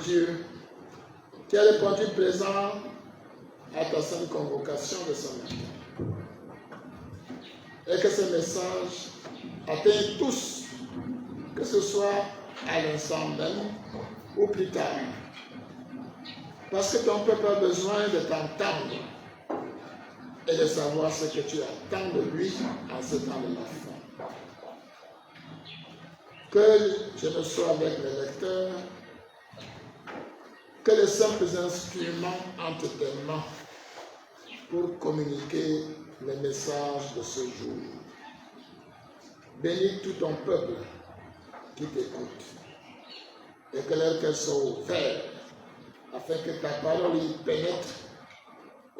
Dieu qui a répondu présent à ta sainte convocation de ce matin. Et que ce message atteigne tous, que ce soit à l'instant même ou plus tard. Parce que ton peuple a besoin de t'entendre et de savoir ce que tu attends de lui en ce temps de la fin. Que je ne sois avec les lecteurs, que les simples instruments entre tes mains pour communiquer les messages de ce jour. Bénis tout ton peuple qui t'écoute et que leurs cœurs soient ouverts afin que ta parole y pénètre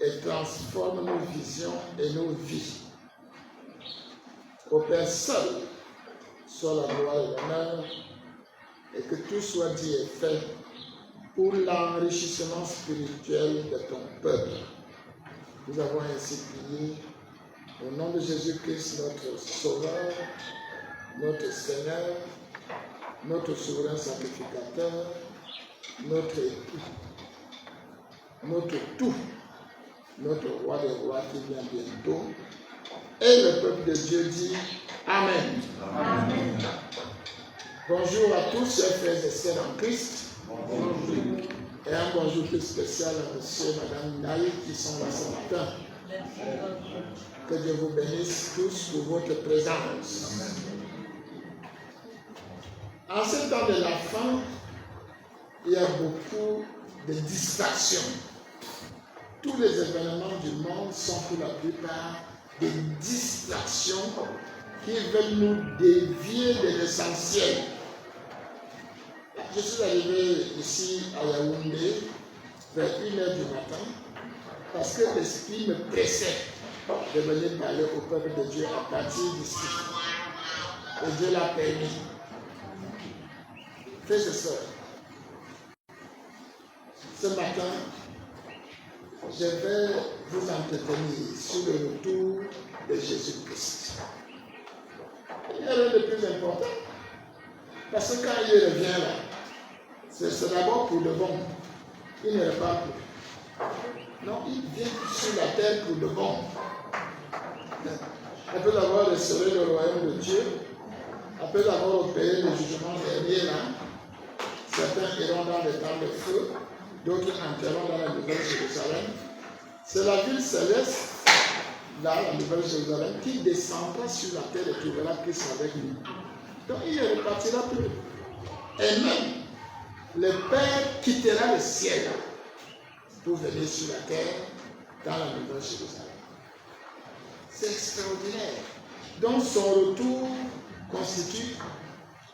et transforme nos visions et nos vies. Au Père seul soit la gloire et l'honneur et que tout soit dit et fait pour l'enrichissement spirituel de ton peuple. Nous avons ainsi prié au nom de Jésus-Christ, notre Sauveur, notre Seigneur, notre souverain sacrificateur, notre époux, notre tout, notre roi des rois qui vient bientôt. Et le peuple de Dieu dit Amen. Amen. Bonjour à tous, chers frères et sœurs en Christ. Bonjour. Et un bonjour plus spécial à monsieur et madame Naï qui sont là ce matin. Que Dieu vous bénisse tous pour votre présence. En ce temps de la fin, il y a beaucoup de distractions. Tous les événements du monde sont pour la plupart des distractions qui veulent nous dévier de l'essentiel. Je suis arrivé ici à Yaoundé vers 1h du matin parce que l'Esprit me pressait de venir parler au peuple de Dieu à partir d'ici. Et Dieu l'a permis. Frères et sœurs, ce matin, je vais vous entretenir sur le retour de Jésus-Christ. Il y a rien de plus important. Parce que quand il revient là, c'est d'abord pour le bon. Il ne repart plus. Non, il vient sur la terre pour le bon. Après avoir restauré le royaume de Dieu, après avoir opéré le jugement dernier là, certains iront dans les temps de feu, d'autres entreront dans la nouvelle Jérusalem. C'est la ville céleste, là, la nouvelle Jérusalem, qui descendra sur la terre et trouvera Christ avec lui. Donc il ne repartira plus. Et même, le Père quittera le ciel pour venir sur la terre dans la nouvelle Jérusalem. C'est extraordinaire. Donc son retour constitue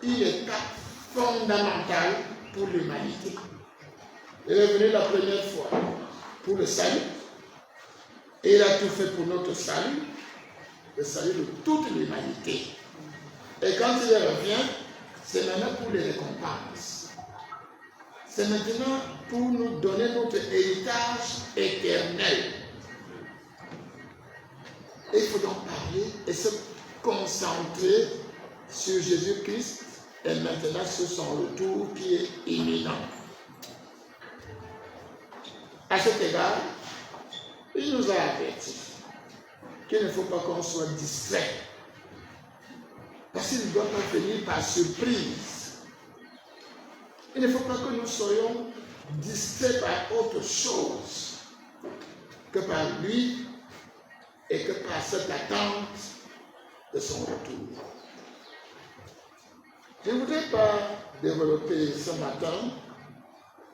une étape fondamentale pour l'humanité. Il est venu la première fois pour le salut. Et il a tout fait pour notre salut, le salut de toute l'humanité. Et quand il revient, c'est maintenant pour les récompenses. C'est maintenant pour nous donner notre héritage éternel. Et il faut donc parler et se concentrer sur Jésus-Christ et maintenant sur son retour qui est imminent. À cet égard, il nous a avertis qu'il ne faut pas qu'on soit distrait. Parce qu'il ne doit pas venir par surprise. Il ne faut pas que nous soyons distraits par autre chose que par lui et que par cette attente de son retour. Je ne voudrais pas développer ce matin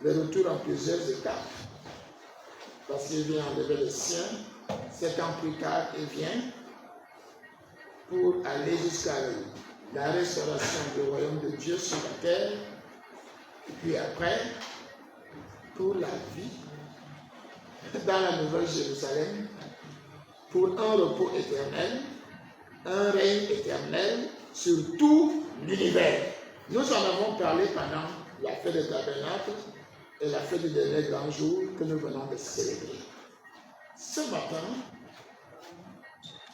le retour en plusieurs étapes. Parce qu'il vient enlever les siens, 7 ans plus tard, il vient pour aller jusqu'à la restauration du royaume de Dieu sur la terre, et puis après, pour la vie dans la nouvelle Jérusalem, pour un repos éternel, un règne éternel sur tout l'univers. Nous en avons parlé pendant la fête des tabernacles et la fête du dernier grand jour que nous venons de célébrer. Ce matin,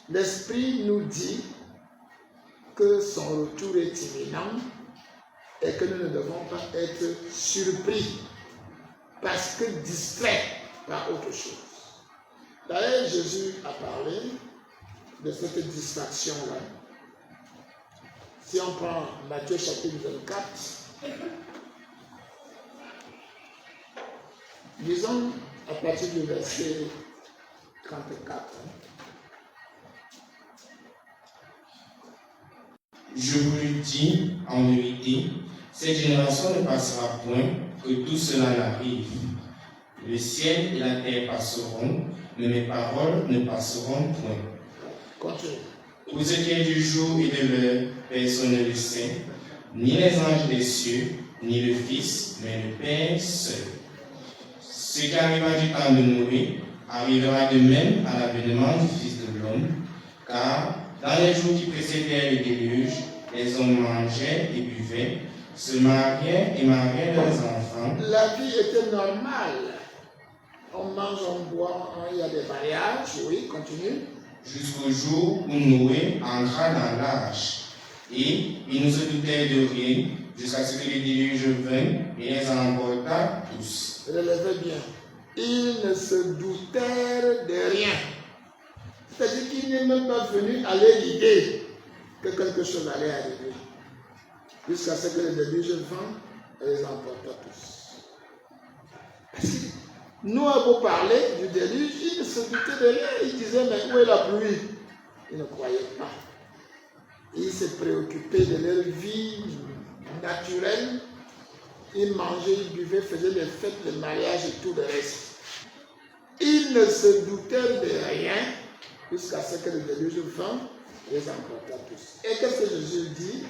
l'Esprit nous dit que son retour est imminent et que nous ne devons pas être surpris parce que distrait par autre chose. D'ailleurs, Jésus a parlé de cette distraction-là. Si on prend Matthieu chapitre 24, disons à partir du verset 34. Je vous le dis en vérité, cette génération ne passera point que tout cela n'arrive. Le ciel et la terre passeront, mais mes paroles ne passeront point. Continue. Pour ce qui est du jour et de l'heure, personne ne le sait, ni les anges des cieux, ni le Fils, mais le Père seul. Ce qui arriva du temps de Noé arrivera de même à l'avènement du Fils de l'homme, car dans les jours qui précédèrent le déluge, les hommes mangeaient et buvaient, se mariaient et mariaient leurs enfants. La vie était normale. On mange, on boit, il y a des mariages, oui, continue. Jusqu'au jour où Noé entra dans l'arche. Et il ne se doutait de rien, jusqu'à ce que le déluge vint et les emporta tous. Relevez bien. Ils ne se doutèrent de rien. C'est-à-dire qu'il n'est même pas venu à leur l'idée que quelque chose allait arriver. Jusqu'à ce que le déluge vint et les emporta tous. Parce que nous avons parlé du déluge, ils ne se doutaient de rien. Ils disaient, mais où est la pluie? Ils ne croyaient pas. Ils se préoccupaient de leur vie naturelle. Ils mangeaient, ils buvaient, faisaient des fêtes, des mariages et tout le reste. Ils ne se doutaient de rien jusqu'à ce que le déluge vint et les emporta tous. Et qu'est-ce que Jésus dit?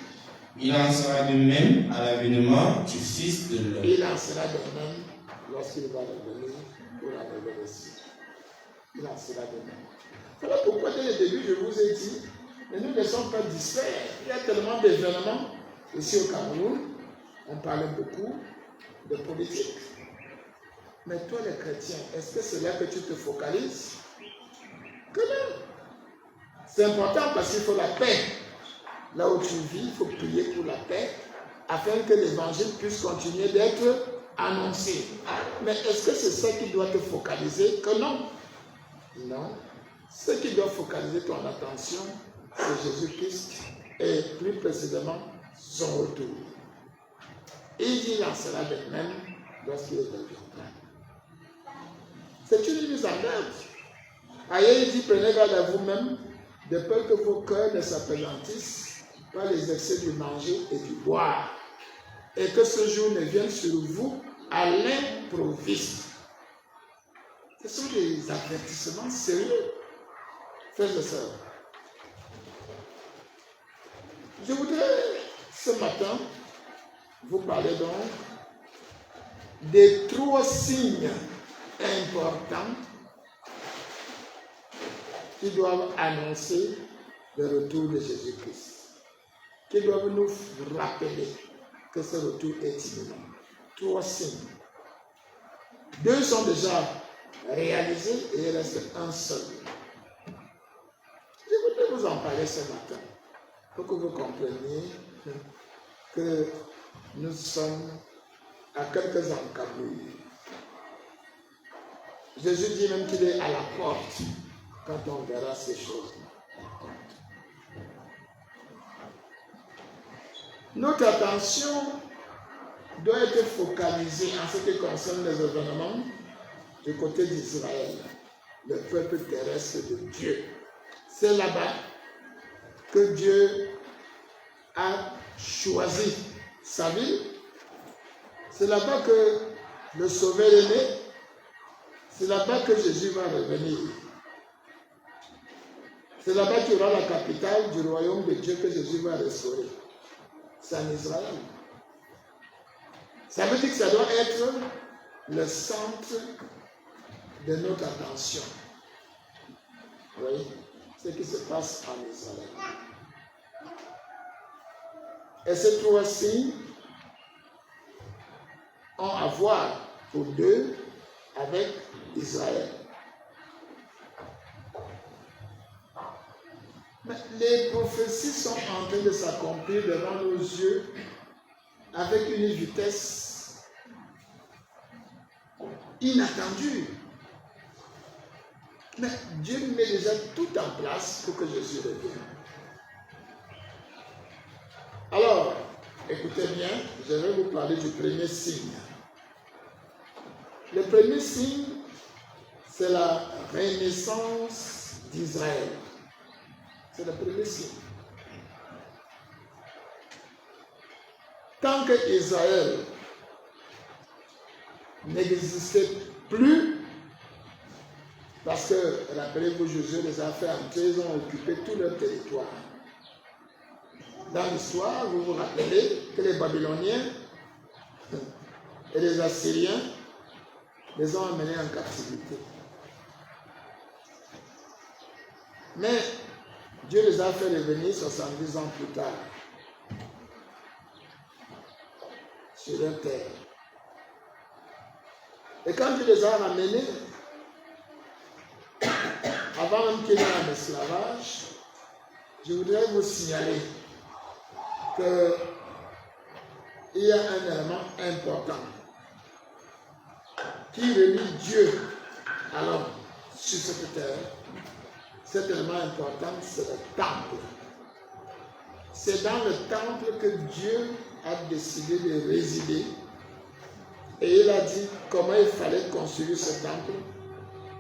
Il en sera de même à l'avènement du Fils de l'homme. Il en sera de même lorsqu'il va revenir pour la révélation. Il en sera de même. Voilà pourquoi dès le début je vous ai dit, mais nous ne sommes pas distraits. Il y a tellement d'événements ici au Cameroun. On parle beaucoup de politique. Mais toi les chrétiens, est-ce que c'est là que tu te focalises? Que non. C'est important parce qu'il faut la paix. Là où tu vis, il faut prier pour la paix afin que l'évangile puisse continuer d'être annoncé. Mais est-ce que c'est ça qui doit te focaliser? Que non. Non. Ce qui doit focaliser ton attention, c'est Jésus-Christ et plus précisément son retour. Il dit, il en sera de même lorsqu'il reviendra. C'est une mise en œuvre. Ailleurs, il dit, prenez garde à vous-même, de peur que vos cœurs ne s'apesantissent par les excès du manger et du boire, et que ce jour ne vienne sur vous à l'improviste. Ce sont des avertissements sérieux. Frères et sœurs, je voudrais ce matin vous parler donc des 3 signes importants qui doivent annoncer le retour de Jésus-Christ, qui doivent nous rappeler que ce retour est imminent. 3 signes. 2 sont déjà réalisés et il reste un seul. Je voudrais vous en parler ce matin pour que vous compreniez que nous sommes à quelques encablures. Jésus dit même qu'il est à la porte quand on verra ces choses-là. Notre attention doit être focalisée en ce qui concerne les événements du côté d'Israël, le peuple terrestre de Dieu. C'est là-bas que Dieu a choisi sa ville. C'est là-bas que le Sauveur est né. C'est là-bas que Jésus va revenir. C'est là-bas qu'il y aura la capitale du royaume de Dieu que Jésus va restaurer. C'est en Israël. Ça veut dire que ça doit être le centre de notre attention. Oui, ce qui se passe en Israël. Et ces 3 signes ont à voir pour 2 avec Israël. Mais les prophéties sont en train de s'accomplir devant nos yeux avec une vitesse inattendue. Mais Dieu met déjà tout en place pour que Jésus revienne. Alors, écoutez bien, je vais vous parler du premier signe. Le premier signe, c'est la renaissance d'Israël. C'est le premier signe. Tant que Israël n'existait plus, parce que, rappelez-vous, Josué les a fait entrer, ils ont occupé tout leur territoire. Dans l'histoire, vous vous rappelez que les Babyloniens et les Assyriens les ont amenés en captivité. Mais Dieu les a fait revenir 70 ans plus tard sur leur terre. Et quand Dieu les a ramenés, avant même qu'ils aient en esclavage, je voudrais vous signaler qu'il y a un élément important qui relie Dieu à l'homme sur cette terre. Cet élément important, c'est le temple. C'est dans le temple que Dieu a décidé de résider. Et il a dit comment il fallait construire ce temple.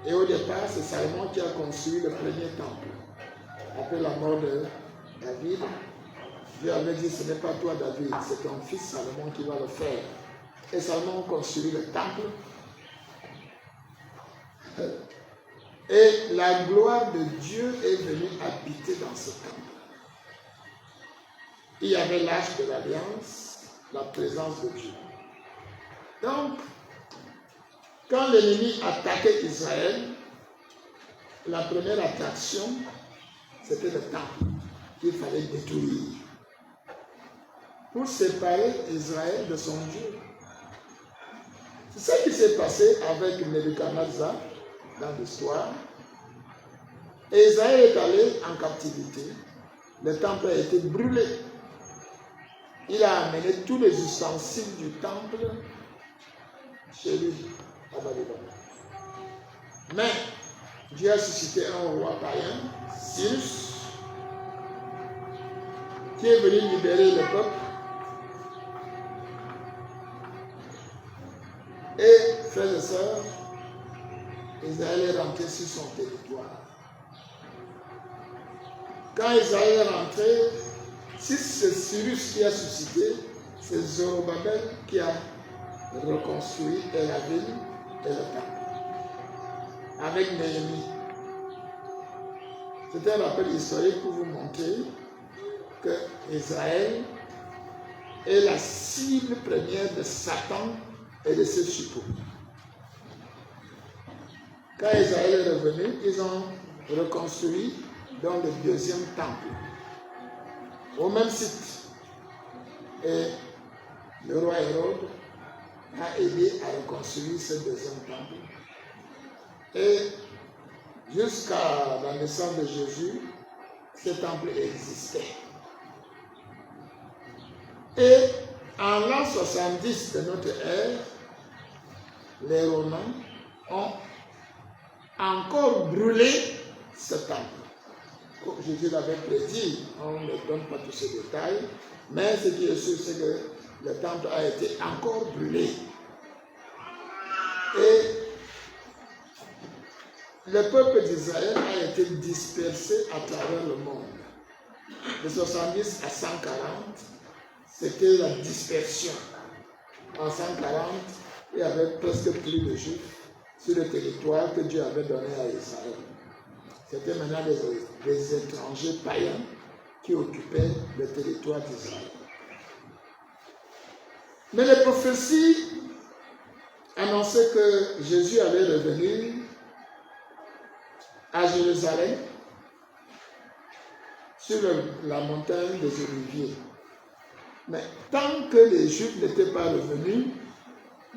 Et au départ, c'est Salomon qui a construit le premier temple. Après la mort de David, Dieu avait dit, ce n'est pas toi David, c'est ton fils Salomon qui va le faire. Et Salomon a construit le temple. Et la gloire de Dieu est venue habiter dans ce temple. Il y avait l'arche de l'alliance, la présence de Dieu. Donc, quand l'ennemi attaquait Israël, la première attraction, c'était le temple qu'il fallait détruire pour séparer Israël de son Dieu. C'est ça qui s'est passé avec Nebuchadnezzar dans l'histoire. Et Israël est allé en captivité. Le temple a été brûlé. Il a amené tous les ustensiles du temple chez lui, à Babylone. Mais Dieu a suscité un roi païen, Cyrus, qui est venu libérer le peuple. Et, frères et sœurs, Israël est rentré sur son territoire. Quand Israël est rentré, si c'est Cyrus qui a suscité, c'est Zorobabel qui a reconstruit la ville et le temple. Avec Néhémie. C'est un rappel historique pour vous montrer que Israël est la cible première de Satan et de ses suppôts. Quand Israël est revenu, ils ont reconstruit dans le deuxième temple, au même site. Et le roi Hérode a aidé à reconstruire ce deuxième temple. Et jusqu'à la naissance de Jésus, ce temple existait. Et en l'an 70 de notre ère, les Romains ont encore brûlé ce temple. Comme Jésus l'avait prédit, on ne donne pas tous ces détails, mais ce qui est sûr, c'est que le temple a été encore brûlé. Et le peuple d'Israël a été dispersé à travers le monde. De 70 à 140, c'était la dispersion. En 140, il y avait presque plus de Juifs sur le territoire que Dieu avait donné à Israël. C'était maintenant des étrangers païens qui occupaient le territoire d'Israël. Mais les prophéties annonçaient que Jésus allait revenir à Jérusalem sur la montagne des Oliviers. Mais tant que les Juifs n'étaient pas revenus,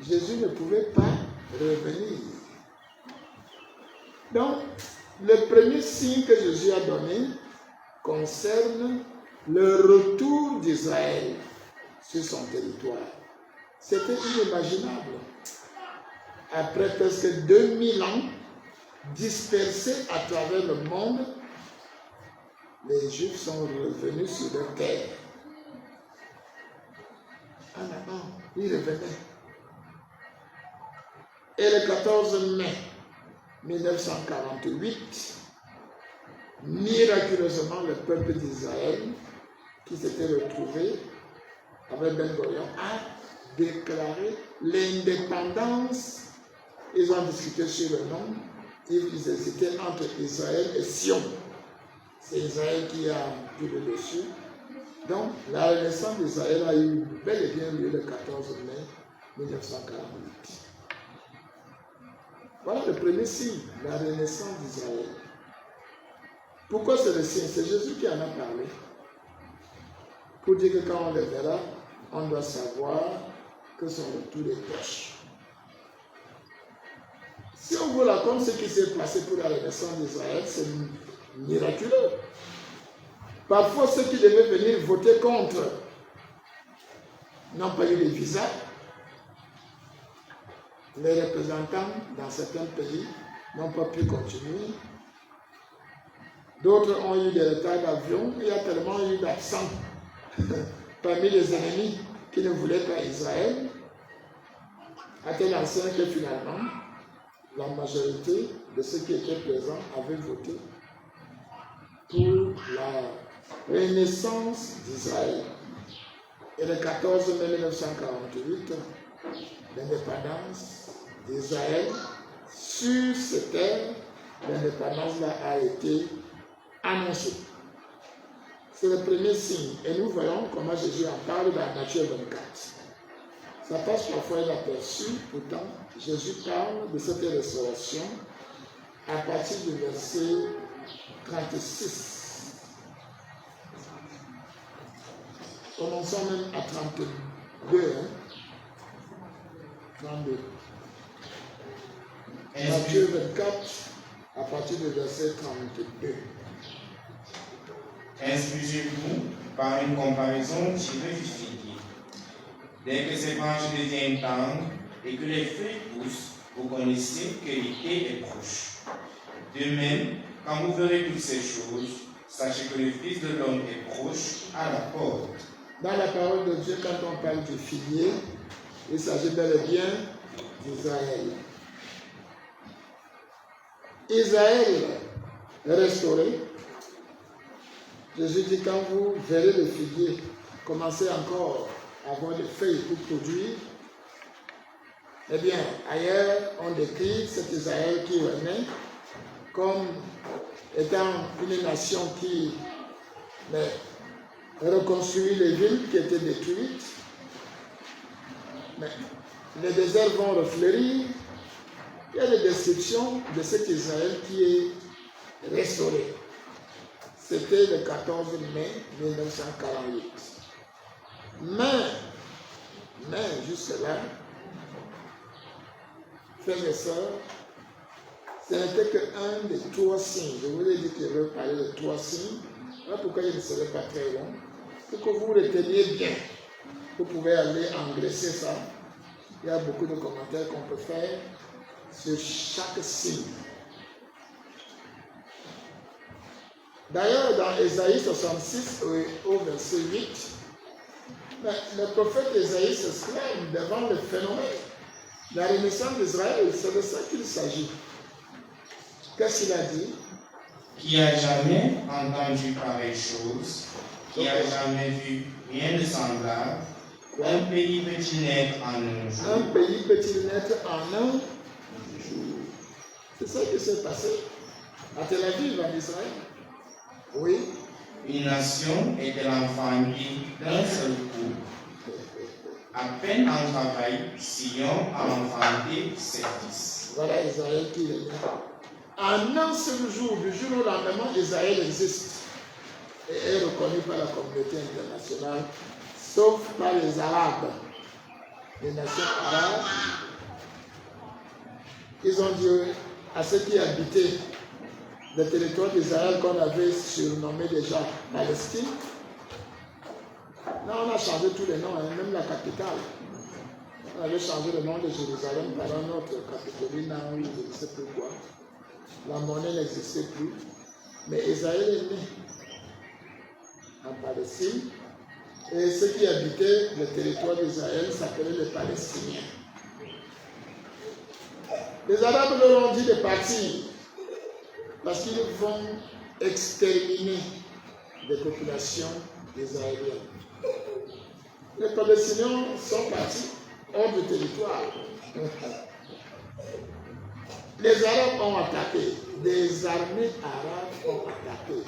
Jésus ne pouvait pas revenir. Donc, le premier signe que Jésus a donné concerne le retour d'Israël sur son territoire. C'était inimaginable. Après presque 2000 ans, dispersés à travers le monde, les Juifs sont revenus sur leur terre. Ils revenaient. Et le 14 mai 1948, miraculeusement, le peuple d'Israël, qui s'était retrouvé avec Ben Gurion, a déclaré l'indépendance. Ils ont discuté sur le nom. Ils hésitaient entre Israël et Sion. C'est Israël qui a pris le dessus. Donc, la renaissance d'Israël a eu bel et bien lieu le 14 mai 1948. Voilà le premier signe, la renaissance d'Israël. Pourquoi c'est le signe? C'est Jésus qui en a parlé. Pour dire que quand on le verra, on doit savoir que son retour est proche. Si on vous raconte ce qui s'est passé pour la renaissance d'Israël, c'est miraculeux. Parfois, ceux qui devaient venir voter contre n'ont pas eu de visa. Les représentants dans certains pays n'ont pas pu continuer. D'autres ont eu des retards d'avion. Il y a tellement eu d'absents parmi les ennemis qui ne voulaient pas Israël, à tel enseigne que finalement, la majorité de ceux qui étaient présents avaient voté pour la renaissance d'Israël. Et le 14 mai 1948, l'indépendance d'Israël sur cette terre, l'indépendance-là a été annoncée. C'est le premier signe. Et nous voyons comment Jésus en parle dans Matthieu 24. Ça passe parfois inaperçu, pourtant Jésus parle de cette restauration à partir du verset 36. Commençons même à 32. 32. Matthieu 24, à partir du verset 32. Instruisez-vous par une comparaison tirée du figuier. Dès que ses branches deviennent tendres et que les feuilles poussent, vous connaissez que l'été est proche. De même, quand vous verrez toutes ces choses, sachez que le Fils de l'homme est proche à la porte. Dans la parole de Dieu, quand on parle du figuier, il s'agit bel et bien d'Israël. Israël restauré. Jésus dit, quand vous verrez le figuier commencer encore à avoir des feuilles pour produire, eh bien, ailleurs, on décrit cet Israël qui renaît comme étant une nation qui reconstruit les villes qui étaient détruites. Mais les déserts vont refleurir. Il y a des descriptions de cet Israël qui est restauré. C'était le 14 mai 1948. Mais jusque-là, frères et sœurs, ce n'était qu'un des 3 signes. Je vous ai dit qu'il veut parler de 3 signes. Voilà pourquoi il ne serait pas très long. Pour que vous reteniez bien. Vous pouvez aller engraisser ça. Il y a beaucoup de commentaires qu'on peut faire sur chaque signe. D'ailleurs, dans Ésaïe 66, au verset 8, le prophète Ésaïe s'exclame devant le phénomène. La renaissance d'Israël, c'est de ça qu'il s'agit. Qu'est-ce qu'il a dit? Qui a jamais entendu pareille chose, qui a jamais vu rien de semblable, un pays peut-il naître en un jour? Un pays peut-il naître en un jour? C'est ça qui s'est passé à Tel Aviv, en Israël. Oui. Une nation est-elle enfantée d'un seul coup? À peine en travail, Sion a enfanté ses fils. Voilà Israël qui est là. En un seul jour, du jour au lendemain, Israël existe et est reconnu par la communauté internationale, sauf par les Arabes. Les nations arabes, ils ont dit à ceux qui habitaient le territoire d'Israël qu'on avait surnommé déjà Palestine, Non, on a changé tous les noms, hein, même la capitale. On avait changé le nom de Jérusalem par un autre Capitolina, oui, je ne sais plus quoi. La monnaie n'existait plus. Mais Israël est né en Palestine. Et ceux qui habitaient le territoire d'Israël s'appelaient les Palestiniens. Les Arabes leur ont dit de partir parce qu'ils vont exterminer des populations israéliennes. Les Palestiniens sont partis hors du territoire. Les Arabes ont attaqué. Des armées arabes ont attaqué.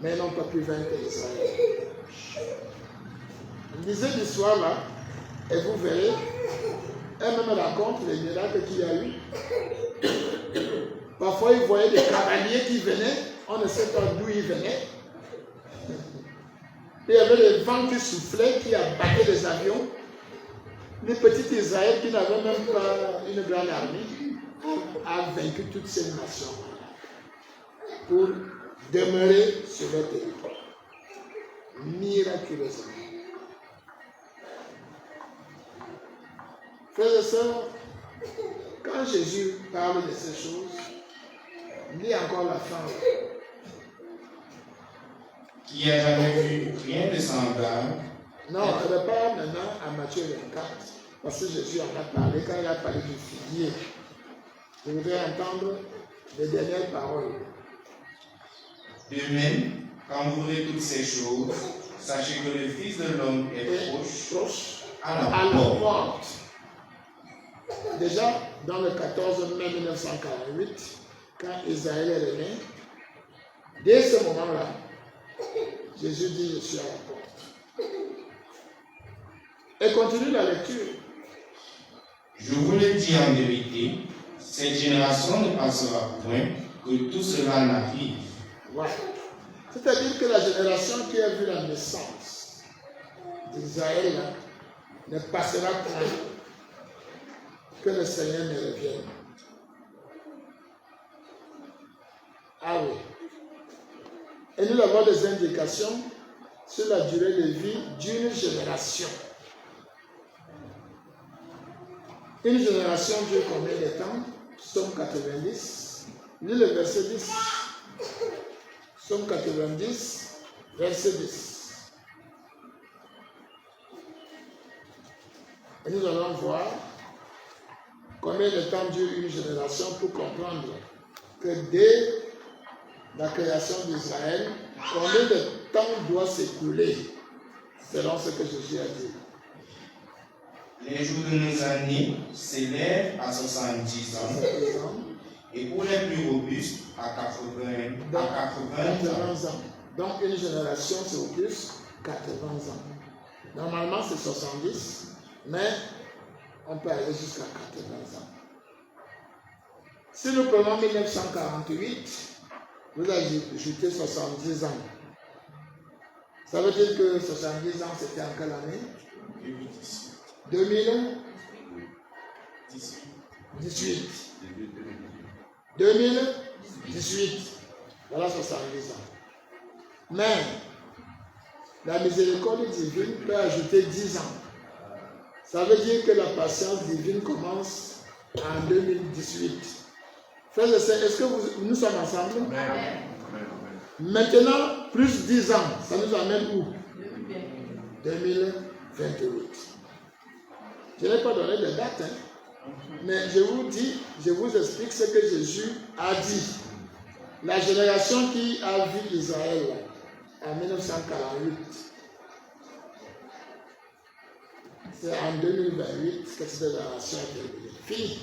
Mais ils n'ont pas pu vaincre Israël. Lisez l'histoire là, et vous verrez, elle-même raconte les miracles qu'il y a eu. Parfois, ils voyaient des cavaliers qui venaient, on ne sait pas d'où ils venaient. Il y avait des vents qui soufflaient, qui abattaient les avions. Les petits Israël qui n'avaient même pas une grande armée a vaincu toutes ces nations pour demeurer sur leur territoire. Miraculeusement. Frères et sœurs, quand Jésus parle de ces choses, lis encore la fin. Qui a jamais vu rien de semblable. Non, on ne parle maintenant à Matthieu 24, parce que Jésus en a parlé quand il a parlé du figuier. Je voudrais entendre les dernières paroles. De même, quand vous verrez toutes ces choses, sachez que le Fils de l'homme est proche à la porte. Déjà, dans le 14 mai 1948, quand Israël est né, dès ce moment-là, Jésus dit, je suis à la porte. Et continue la lecture. Je vous le dis en vérité, cette génération ne passera point que tout cela n'arrive. Voilà. C'est-à-dire que la génération qui a vu la naissance d'Israël ne passera point que le Seigneur ne revienne. Ah oui. Et nous avons des indications sur la durée de vie d'une génération. Une génération dure combien de temps? Psaume 90. Lis le verset 10. Psaume 90, verset 10. Et nous allons voir combien de temps dure une génération pour comprendre que dès la création d'Israël, combien de temps doit s'écouler selon ce que Jésus a dit. Les jours de nos années s'élèvent à 70 ans. Et pour les plus robustes, à 80 ans. Donc une génération, c'est au plus 80 ans. Normalement, c'est 70, mais on peut aller jusqu'à 80 ans. Si nous prenons 1948, vous ajoutez 70 ans. Ça veut dire que 70 ans, c'était en quelle année? 2018. 2018. Voilà 70 ans. Mais la miséricorde divine peut ajouter 10 ans. Ça veut dire que la patience divine commence en 2018. Frères et sœurs, est-ce que nous sommes ensemble? Amen. Maintenant, plus 10 ans, ça nous amène où? 2028. Je n'ai pas donné de date, mais je vous explique ce que Jésus a dit. La génération qui a vu Israël en 1948, c'est en 2028 que cette génération est terminée. Fini.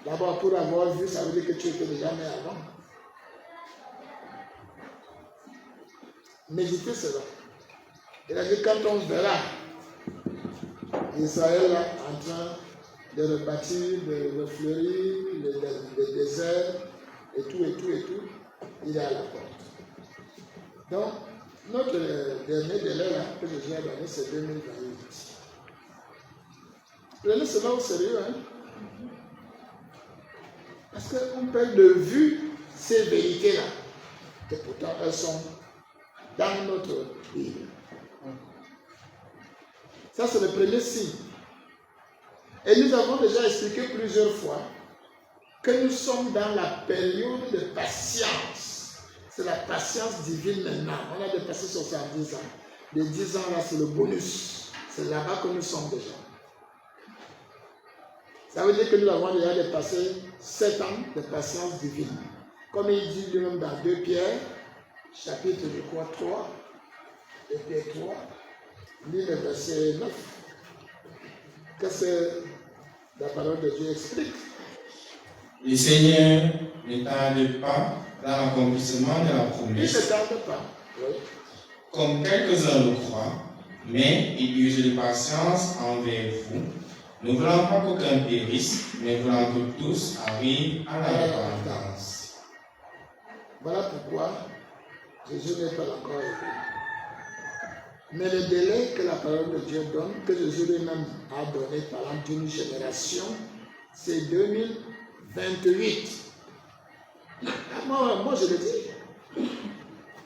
D'abord, pour avoir vu, ça veut dire que tu étais déjà né avant. Méditez cela. Il a dit, quand on verra Israël en train de rebâtir, de refleurir le désert, et tout, il est à la porte. Donc, notre dernier délai là, que Jésus a donné, c'est 2028. Prenez cela au sérieux, hein? Parce qu'on perd de vue ces vérités-là, et pourtant elles sont dans notre Bible. Ça, c'est le premier signe. Et nous avons déjà expliqué plusieurs fois que nous sommes dans la période de patience. C'est la patience divine maintenant. On a dépassé 70 ans. Les 10 ans là, c'est le bonus. C'est là-bas que nous sommes déjà. Ça veut dire que nous avons déjà dépassé 7 ans de patience divine. Comme il dit lui-même dans 2 Pierre, chapitre, je crois, 3, 2 Pierre 3, lis le verset 9. Qu'est-ce que la parole de Dieu explique? Le Seigneur ne tarde pas dans l'accomplissement de la promesse. Il ne tarde pas. Oui. Comme quelques-uns le croient, mais il use de patience envers vous, ne voulant pas qu'aucun périsse, mais voulant que tous arrivent à la repentance. Voilà pourquoi Jésus n'est pas encore arrivé. Mais le délai que la parole de Dieu donne, que Jésus lui-même a donné par exemple d'une génération, c'est 2028. Moi, je le dis.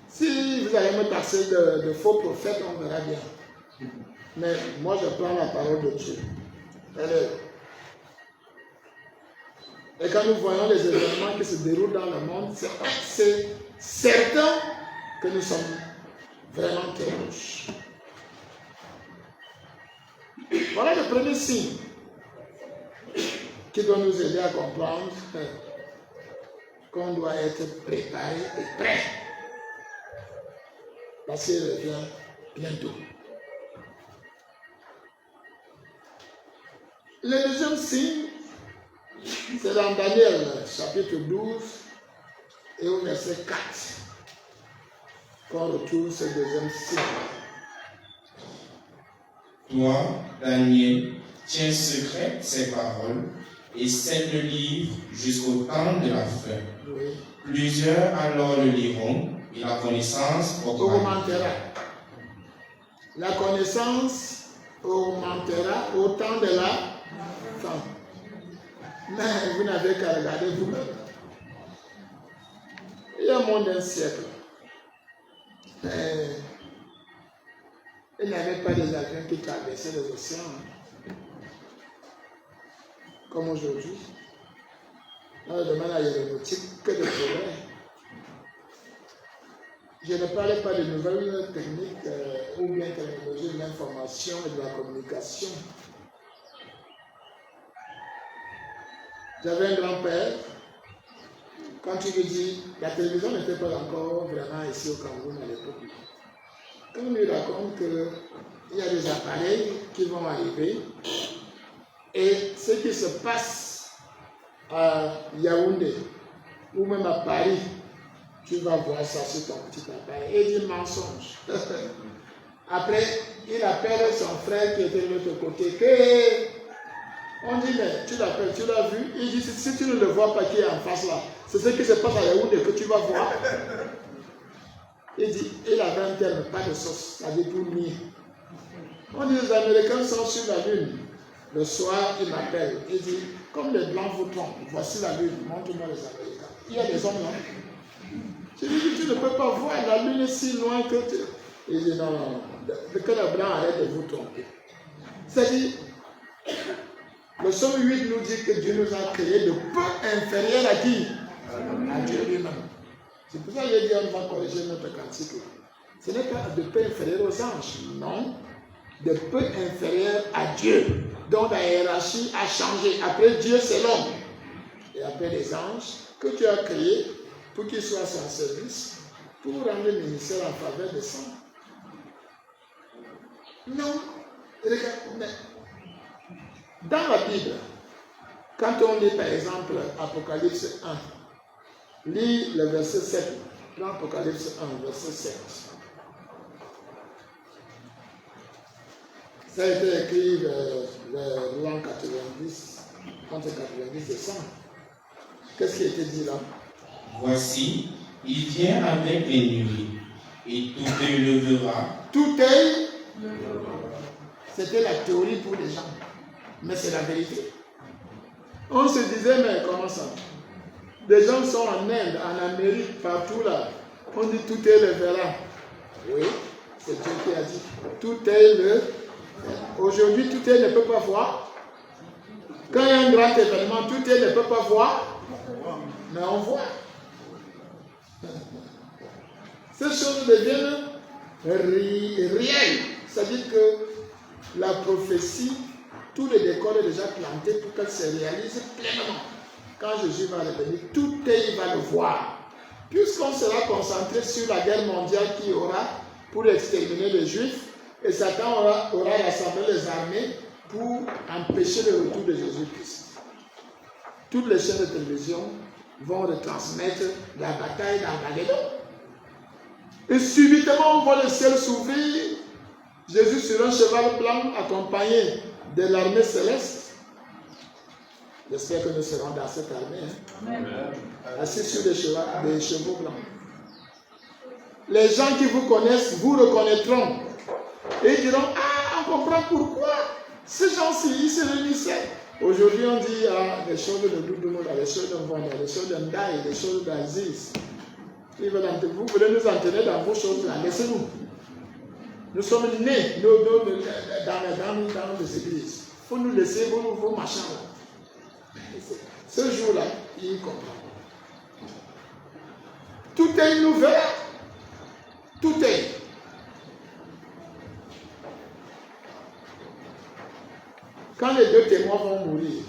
Si vous allez me taxer de faux prophètes, on verra bien. Mais moi, je prends la parole de Dieu. Et quand nous voyons les événements qui se déroulent dans le monde, c'est certain que nous sommes vraiment très proches. Voilà le premier signe qui doit nous aider à comprendre qu'on doit être préparé et prêt. Parce qu'il revient bientôt. Le deuxième signe, c'est dans Daniel, chapitre 12, et au verset 4, qu'on retrouve ce deuxième signe. Toi, Daniel, tiens secret ces paroles et scelle le livre jusqu'au temps de la fin. Oui. Plusieurs alors le liront et la connaissance augmentera. La connaissance augmentera au temps de la fin. Mais vous n'avez qu'à regarder vous-même. Il y a moins d'un siècle. Il n'y avait pas des avions qui traversaient les océans. Comme aujourd'hui. Dans le domaine aéronautique, que de progrès. Je ne parlais pas de nouvelles techniques ou bien technologies de l'information et de la communication. J'avais un grand-père, quand il me dit, la télévision n'était pas encore vraiment ici au Cameroun à l'époque. Quand il me raconte qu'il y a des appareils qui vont arriver et ce qui se passe à Yaoundé ou même à Paris, tu vas voir ça sur ton petit appareil. Et il dit mensonge. Après, il appelle son frère qui était de l'autre côté. On dit, mais tu l'appelles, tu l'as vu? Il dit, si tu ne le vois pas qui est en face là, c'est ce qui se passe à Yaoundé que tu vas voir. Il dit, il avait un terme, pas de sauce, ça dit pour nier. On dit, les Américains sont sur la lune. Le soir, il m'appelle. Il dit, comme les Blancs vous trompent, voici la lune, montre-moi les Américains. Il y a des hommes là. Je lui dis, tu ne peux pas voir la lune est si loin que tu... Il dit, non, que les Blancs arrêtent de vous tromper. C'est-à-dire, le psaume 8 nous dit que Dieu nous a créé de peu inférieur à qui? À Dieu lui-même. C'est pour ça que j'ai dit, on va corriger notre cantique. Ce n'est pas de peu inférieur aux anges, non. De peu inférieur à Dieu. Donc la hiérarchie a changé. Après Dieu, c'est l'homme. Et après les anges, que tu as créés pour qu'ils soient à son service, pour rendre le ministère en faveur des saints. Non. Regarde, mais dans la Bible, quand on lit par exemple Apocalypse 1, lis le verset 7. Dans Apocalypse 1, verset 7. Ça a été écrit vers l'an 90, entre 90 et 100. Qu'est-ce qui a été dit là? Voici, il vient avec les nuées, et tout œil le verra. Tout œil, c'était la théorie pour les gens, mais c'est la vérité. On se disait, mais comment ça? Des gens sont en Inde, en Amérique, partout là. On dit tout œil le verra. Oui, c'est Dieu qui a dit. Tout est le... Aujourd'hui, tout est ne peut pas voir. Quand il y a un grand événement, tout est ne peut pas voir. Mais on voit. Ces choses deviennent réelles. C'est-à-dire que la prophétie, tout le décor est déjà planté pour qu'elle se réalise pleinement. Quand Jésus va revenir, tout il va le voir. Puisqu'on sera concentré sur la guerre mondiale qui aura pour exterminer les Juifs, et Satan aura rassemblé les armées pour empêcher le retour de Jésus-Christ. Toutes les chaînes de télévision vont retransmettre la bataille d'Armageddon. Et subitement, on voit le ciel s'ouvrir. Jésus sur un cheval blanc accompagné de l'armée céleste. J'espère que nous serons dans cette armée. Assis sur des chevaux blancs. Les gens qui vous connaissent vous reconnaîtront. Et ils diront, ah, on comprend pourquoi ces gens-ci, ils se réunissaient. Aujourd'hui, on dit, ah, les choses de Doudou, les choses de Mvonda, les choses de Ndaï, les choses d'Aziz. Vous voulez nous entraîner dans vos choses-là, laissez-nous. Nous sommes nés dans les églises. Il faut nous laisser vos machins-là. Ce jour-là, il comprend. Tout est nouvelle. Tout est. Quand les deux témoins vont mourir,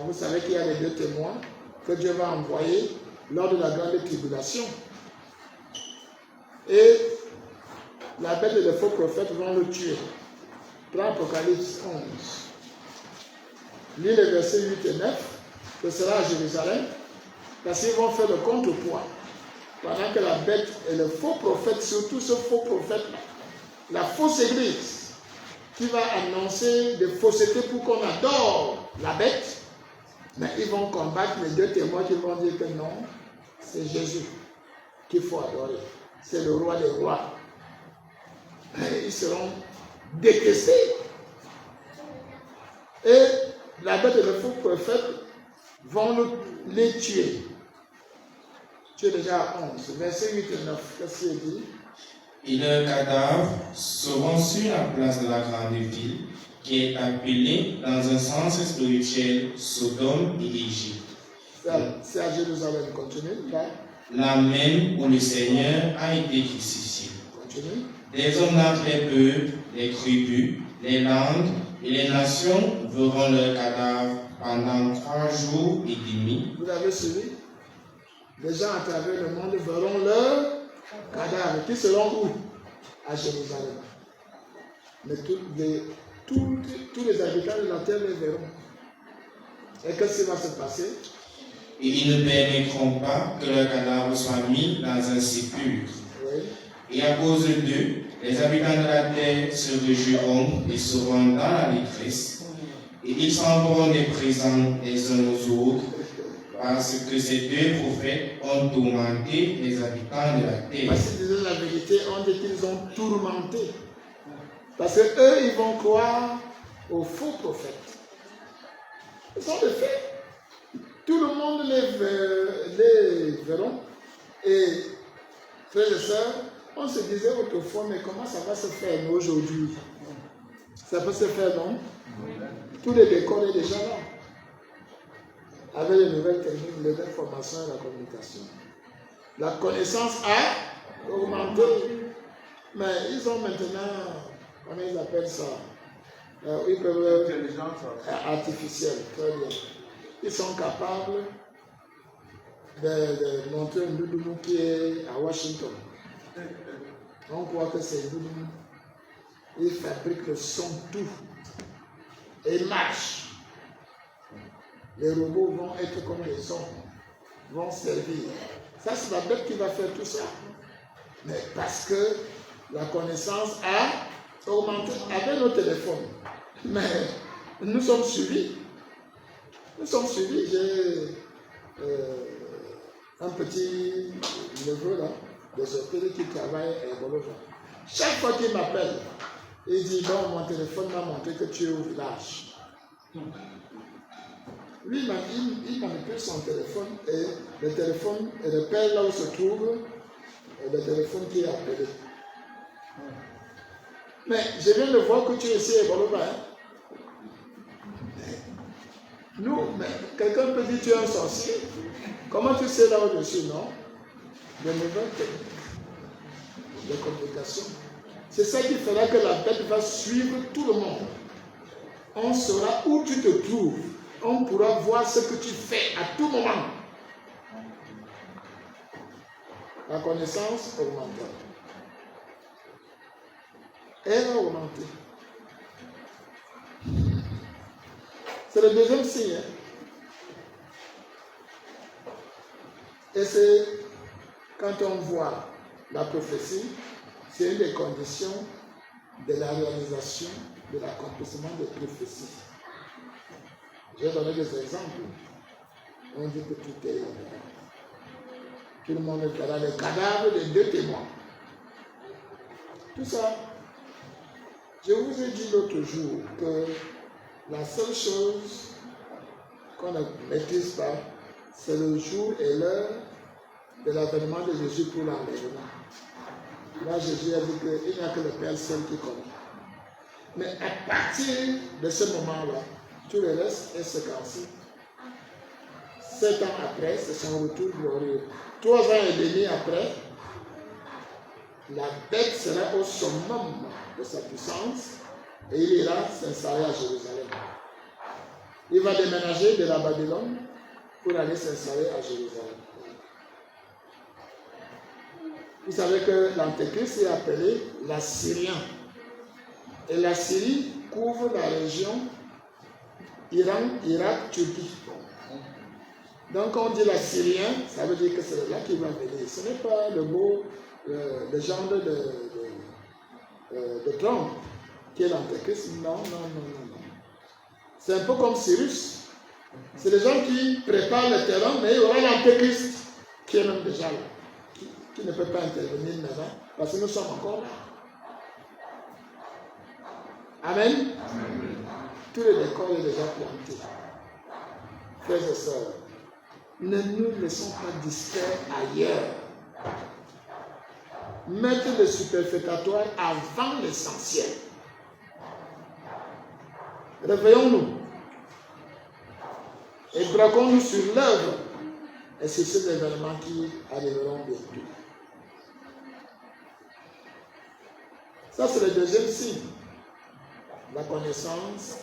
vous savez qu'il y a les deux témoins que Dieu va envoyer lors de la grande tribulation. Et la bête et les faux prophètes vont le tuer. Dans Apocalypse 11. Lis les versets 8 et 9. Ce sera à Jérusalem. Parce qu'ils vont faire le contrepoids. Pendant que la bête et le faux prophète, surtout ce faux prophète, la fausse église, qui va annoncer des faussetés pour qu'on adore la bête, mais ils vont combattre les deux témoins qui vont dire que non, c'est Jésus qu'il faut adorer. C'est le roi des rois. Et ils seront détestés. Et la bête et le faux prophète vont les tuer. Tu es déjà à 11, verset 8 et 9. Qu'est-ce qu'il dit? Et leurs cadavres seront sur la place de la grande ville, qui est appelée dans un sens spirituel Sodome et Égypte. C'est à Jérusalem, continue. Là. Là même où le Seigneur a été crucifié. Continue. Des hommes d'entre les peuples, les tribus, les langues et les nations verront leurs cadavres pendant 3 jours et demi. Vous avez suivi? Les gens à travers le monde verront leurs cadavres qui seront où? À Jérusalem. Mais tous les habitants de la terre les verront. Et qu'est-ce qui va se passer? Et ils ne permettront pas que leurs cadavres soient mis dans un sépulcre. Oui. Et à cause d'eux, les habitants de la terre se réjouiront et seront dans la détresse. Et ils s'envoient des présents les uns aux autres, parce que ces deux prophètes ont tourmenté les habitants de la terre. Parce qu'ils disaient la vérité, on dit qu'ils ont tourmenté. Parce qu'eux, ils vont croire aux faux prophètes. Ils sont des faits. Tout le monde les verront. Et frères et sœurs, on se disait autrefois, mais comment ça va se faire aujourd'hui? Ça peut se faire, non? Tous les décors est déjà là. Avec les nouvelles techniques, les informations et la communication. La connaissance a augmenté. Mais ils ont maintenant, comment ils appellent ça? Ils peuvent intelligence artificielle, très bien. Ils sont capables de montrer un Doudou qui est à Washington. On croit que c'est Doudou. Ils fabriquent le son tout. Et ils marchent. Les robots vont être comme les hommes, vont servir. Ça, c'est la bête qui va faire tout ça. Mais parce que la connaissance a augmenté avec nos téléphones. Mais nous sommes suivis. Nous sommes suivis. J'ai un petit neveu là, des hôtels qui travaille à Bolova. Chaque fois qu'il m'appelle, il dit, bon, mon téléphone m'a montré que tu es au village. Lui, il manipule son téléphone et le téléphone repère là où se trouve le téléphone qui est appelé. Mais je viens de voir que tu es ici à Boloba. Nous, mais quelqu'un peut dire que tu es un sorcier. Comment tu sais là où je suis, non? Les nouvelles techniques de communication. C'est ça qui fera que la bête va suivre tout le monde. On saura où tu te trouves. On pourra voir ce que tu fais à tout moment. La connaissance augmentera. Elle va augmenter. C'est le deuxième signe. Et c'est quand on voit la prophétie, c'est une des conditions de la réalisation, de l'accomplissement des prophéties. Je vais donner des exemples. On dit que tout est... Tout le monde verra les cadavres des 2 témoins. Tout ça. Je vous ai dit l'autre jour que la seule chose qu'on ne maîtrise pas, c'est le jour et l'heure de l'avènement de Jésus pour l'enlèvement. Là, Jésus a dit qu'il n'y a que le Père seul qui connaît. Mais à partir de ce moment-là, tout le reste est séquencé. 7 ans après, c'est son retour glorieux. 3 ans et demi après, la bête sera au summum de sa puissance et il ira s'installer à Jérusalem. Il va déménager de la Babylone pour aller s'installer à Jérusalem. Vous savez que l'Antéchrist est appelé l'Assyrien. Et la Syrie couvre la région Iran, Irak, Turquie. Donc quand on dit l'Assyrien, ça veut dire que c'est là qui va venir. Ce n'est pas le mot, le genre de Trump qui est l'Antéchrist. Non. C'est un peu comme Cyrus. C'est les gens qui préparent le terrain, mais il y aura l'Antéchrist qui est même déjà là, qui ne peut pas intervenir maintenant, parce que nous sommes encore là. Amen. Amen. Tout le décor est déjà planté. Frères et sœurs, ne nous laissons pas distraire ailleurs. Mettre le superfétatoire avant l'essentiel. Réveillons-nous et braquons-nous sur l'œuvre et sur ces événements qui arriveront bientôt. Ça, c'est le deuxième signe. La connaissance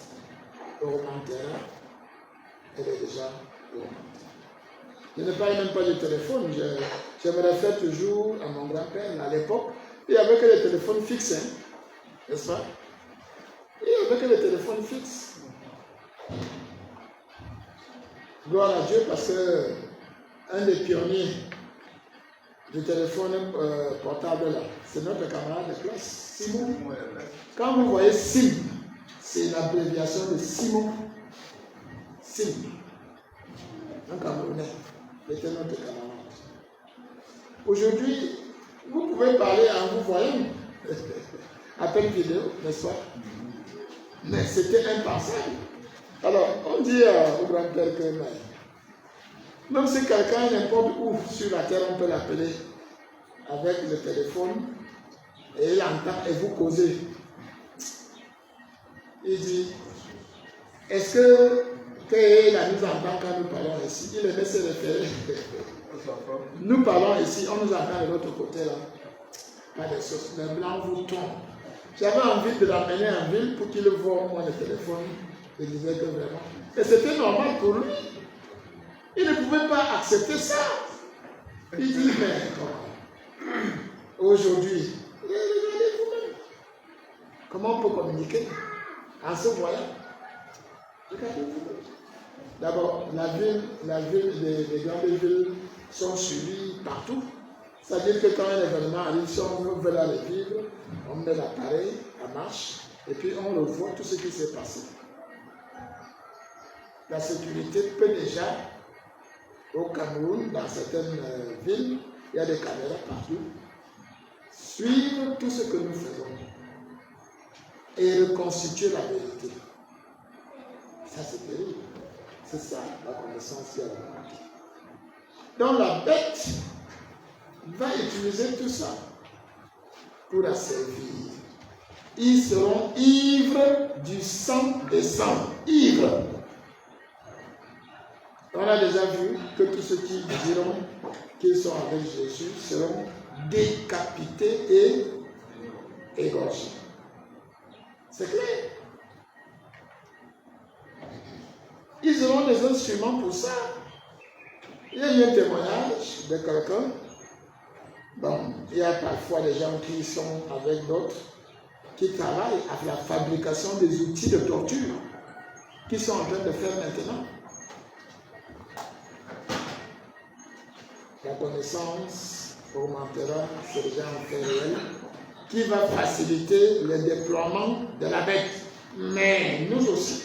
augmentera. Elle est déjà augmentée. Je ne parle même pas du téléphone. Je me réfère toujours à mon grand-père. À l'époque, il n'y avait que les téléphones fixes. N'est-ce pas? Il n'y avait que les téléphones fixes. Gloire à Dieu parce que un des pionniers du téléphone portable là, c'est notre camarade de classe, Simon. Quand vous voyez SIM, c'est une abréviation de Simon. SIM. Un Camerounais. Il était notre camarade. Aujourd'hui, vous pouvez parler en vous voyant. Appel vidéo, n'est-ce pas? Mais c'était impensable. Alors, on dit au grand-père que même si quelqu'un n'importe où sur la terre, on peut l'appeler avec le téléphone et il entend et vous causez. Il dit, est-ce que Théa nous entend quand nous parlons ici? Il aimait se référer. Nous parlons ici, on nous entend de l'autre côté là. Pas de sauce. Les blancs vous trompent. J'avais envie de l'amener en ville pour qu'il voie moi le téléphone. Il disait que vraiment. Et c'était normal pour lui. Il ne pouvait pas accepter ça. Il dit, mais comment? Aujourd'hui, regardez vous-même. Comment on peut communiquer en se voyant? Regardez vous-même. D'abord, les grandes villes sont suivies partout. C'est-à-dire que quand un événement arrive, si on veut aller vivre, on met l'appareil en marche et puis on le voit tout ce qui s'est passé. La sécurité peut déjà, au Cameroun, dans certaines villes, il y a des caméras partout, suivre tout ce que nous faisons et reconstituer la vérité. Ça, c'est terrible. C'est ça, la connaissance qui a remarqué. Donc, la bête va utiliser tout ça pour la servir. Ils seront ivres du sang des saints. Ivres. On a déjà vu que tous ceux qui diront qu'ils sont avec Jésus seront décapités et égorgés. C'est clair. Ils auront des instruments pour ça. Il y a eu un témoignage de quelqu'un. Bon, il y a parfois des gens qui sont avec d'autres, qui travaillent à la fabrication des outils de torture, qui sont en train de faire maintenant. La connaissance augmentera sur les gens en temps réel, qui va faciliter le déploiement de la bête. Mais nous aussi,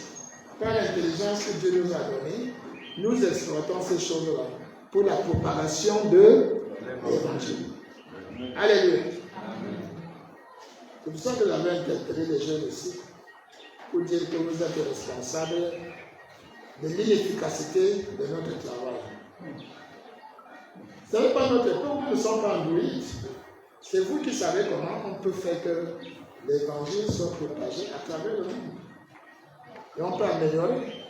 par l'intelligence que Dieu nous a donnée, nous exploitons ces choses-là pour la propagation de l'évangile. Alléluia. C'est pour ça que j'avais interpellé les jeunes aussi, pour dire que vous êtes responsables de l'inefficacité de notre travail. Ce n'est pas notre époque, nous ne sommes pas androïdes. C'est vous qui savez comment on peut faire que l'évangile soit propagé à travers le monde. Et on peut améliorer.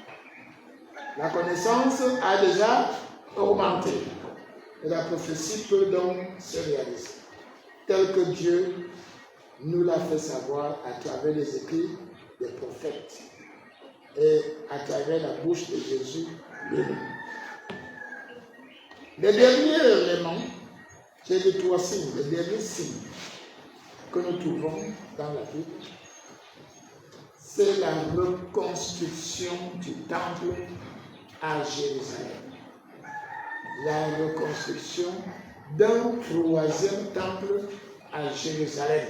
La connaissance a déjà augmenté. Et la prophétie peut donc se réaliser. Tel que Dieu nous l'a fait savoir à travers les écrits des prophètes et à travers la bouche de Jésus lui-même. Les derniers éléments, j'ai dit 3 signes, les derniers signes que nous trouvons dans la Bible, c'est la reconstruction du temple à Jérusalem. La reconstruction d'un 3e temple à Jérusalem.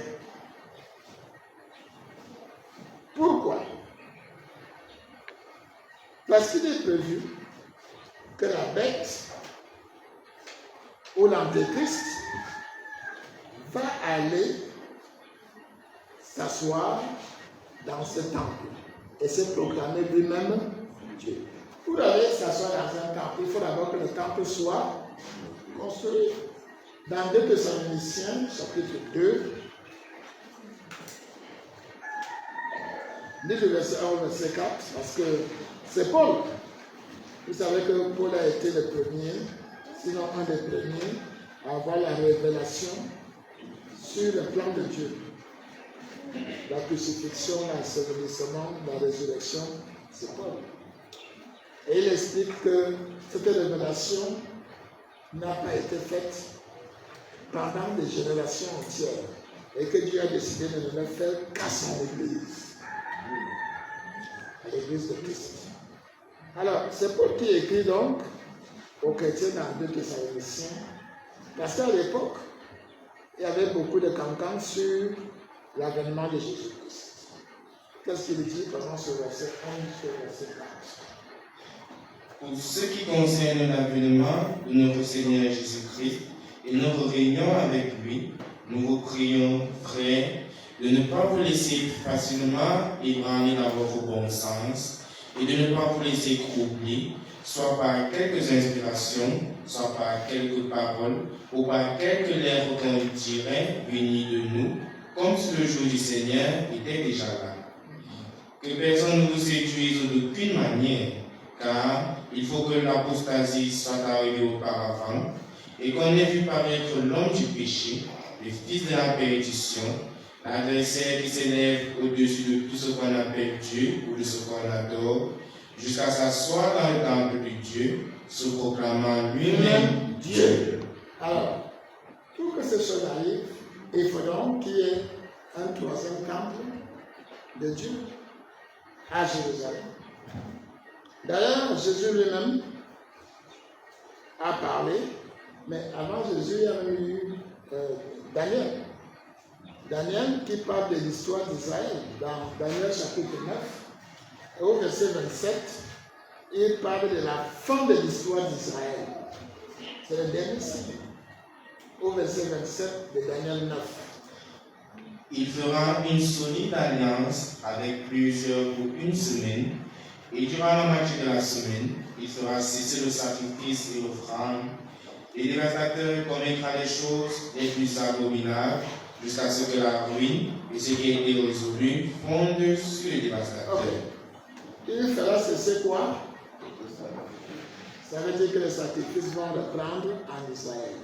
Pourquoi? Parce qu'il est prévu que la bête ou l'antéchrist va aller s'asseoir dans ce temple et se proclamer lui-même Dieu. Pour aller s'asseoir dans un temple, il faut d'abord que le temple soit construit. Dans 2 Thessaloniciens, chapitre 2, du verset 1 au verset 4, parce que c'est Paul. Vous savez que Paul a été le premier, sinon un des premiers, à avoir la révélation sur le plan de Dieu. La crucifixion, l'ensevelissement, la résurrection, c'est Paul. Et il explique que cette révélation n'a pas été faite pendant des générations entières et que Dieu a décidé de ne le faire qu'à son Église, à l'Église de Christ. Alors, c'est Paul qui écrit donc aux chrétiens dans 2 Thessaloniciens, parce qu'à l'époque, il y avait beaucoup de cancans sur l'avènement de Jésus-Christ. Qu'est-ce qu'il dit pendant ce verset 1 sur verset 4? Pour ce qui concerne l'avènement de notre Seigneur Jésus-Christ et notre réunion avec lui, nous vous prions, frères, de ne pas vous laisser facilement ébranler dans votre bon sens et de ne pas vous laisser troubler, soit par quelques inspirations, soit par quelques paroles, ou par quelques lèvres qu'on dirait venues de nous, comme si le jour du Seigneur était déjà là. Que personne ne vous séduise d'aucune manière, car il faut que l'apostasie soit arrivée auparavant, et qu'on ait vu paraître l'homme du péché, le fils de la perdition, l'adversaire qui s'élève au-dessus de tout ce qu'on appelle Dieu ou de ce qu'on adore, jusqu'à s'asseoir dans le temple de Dieu, se proclamant lui-même Dieu. Alors, pour que ces choses arrivent, il faut donc qu'il y ait un 3e temple de Dieu à Jérusalem. D'ailleurs, Jésus lui-même a parlé, mais avant Jésus, il y avait eu Daniel. Daniel qui parle de l'histoire d'Israël dans Daniel chapitre 9, et au verset 27, il parle de la fin de l'histoire d'Israël. C'est le dernier signe. Au verset 27 de Daniel 9. Il fera une solide alliance avec plusieurs pour une semaine, et durant la moitié de la semaine, il fera cesser le sacrifice et l'offrande, et le dévastateur commettra les choses les plus abominables jusqu'à ce que la ruine et ce qui a été résolu fondent sur les dévastateurs. Ok. Il fera cesser quoi? Ça veut dire que les sacrifices vont reprendre en Israël.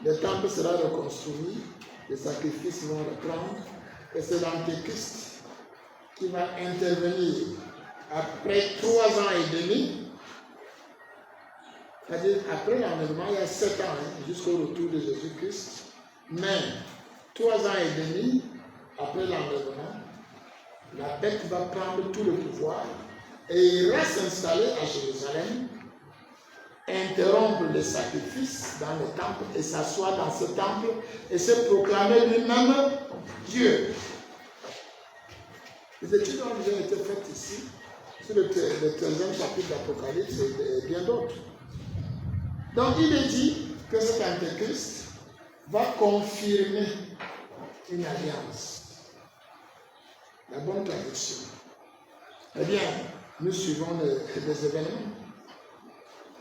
Le temple sera reconstruit, les sacrifices vont reprendre, et c'est l'Antéchrist qui va intervenir après 3 ans et demi. C'est-à-dire, après l'enlèvement, il y a 7 ans, jusqu'au retour de Jésus-Christ. Mais 3 ans et demi après l'enlèvement, la bête va prendre tout le pouvoir et il va s'installer à Jérusalem, interrompre les sacrifices dans le temple et s'asseoir dans ce temple et se proclamer lui-même Dieu. Les études ont déjà été faites ici, sur le 13e chapitre d'Apocalypse et bien d'autres. Donc il est dit que cet Antéchrist va confirmer une alliance. La bonne traduction. Eh bien, nous suivons les événements.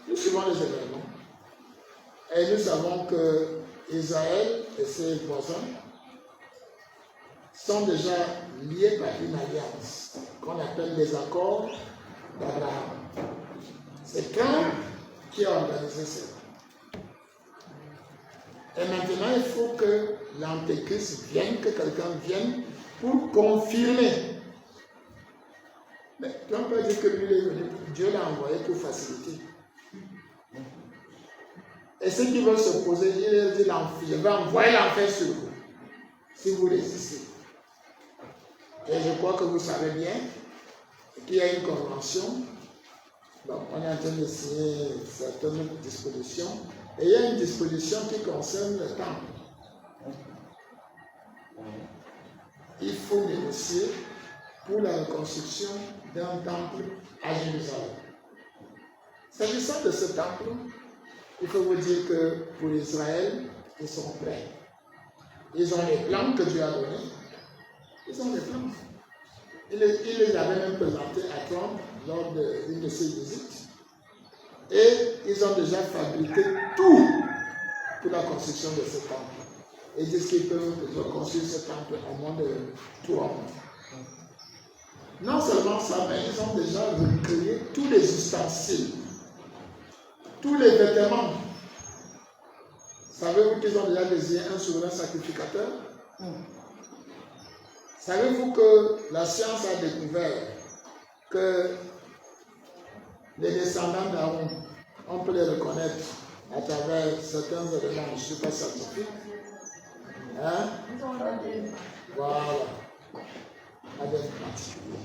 Nous suivons les événements. Et nous savons que Israël et ses voisins sont déjà liés par une alliance qu'on appelle les accords d'Abraham. C'est Trump qui a organisé ça. Et maintenant, il faut que l'Antéchrist vienne, que quelqu'un vienne pour confirmer. Mais Trump a dit que lui est venu, Dieu l'a envoyé pour faciliter. Et ceux qui veulent s'opposer, il a dit je vais envoyer l'enfer sur vous, si vous résistez. Et je crois que vous savez bien qu'il y a une convention. Donc, on est en train de signer certaines dispositions. Et il y a une disposition qui concerne le temple. Il faut négocier pour la reconstruction d'un temple à Jérusalem. S'agissant de ce temple, il faut vous dire que pour Israël, ils sont prêts. Ils ont les plans que Dieu a donnés. Ils ont les plans. Il les avait même présentés à Trump lors d'une de ses visites. Et ils ont déjà fabriqué tout pour la construction de ce temple. Et ils disent qu'ils peuvent reconstruire ce temple en moins de 3 mois. Non seulement ça, mais ils ont déjà recréé tous les ustensiles, tous les vêtements. Savez-vous qu'ils ont déjà désigné un souverain sacrificateur? Savez-vous que la science a découvert que les descendants d'Aaron, on peut les reconnaître à travers certains éléments, je ne suis pas scientifique. Hein? Voilà. Avec particulier.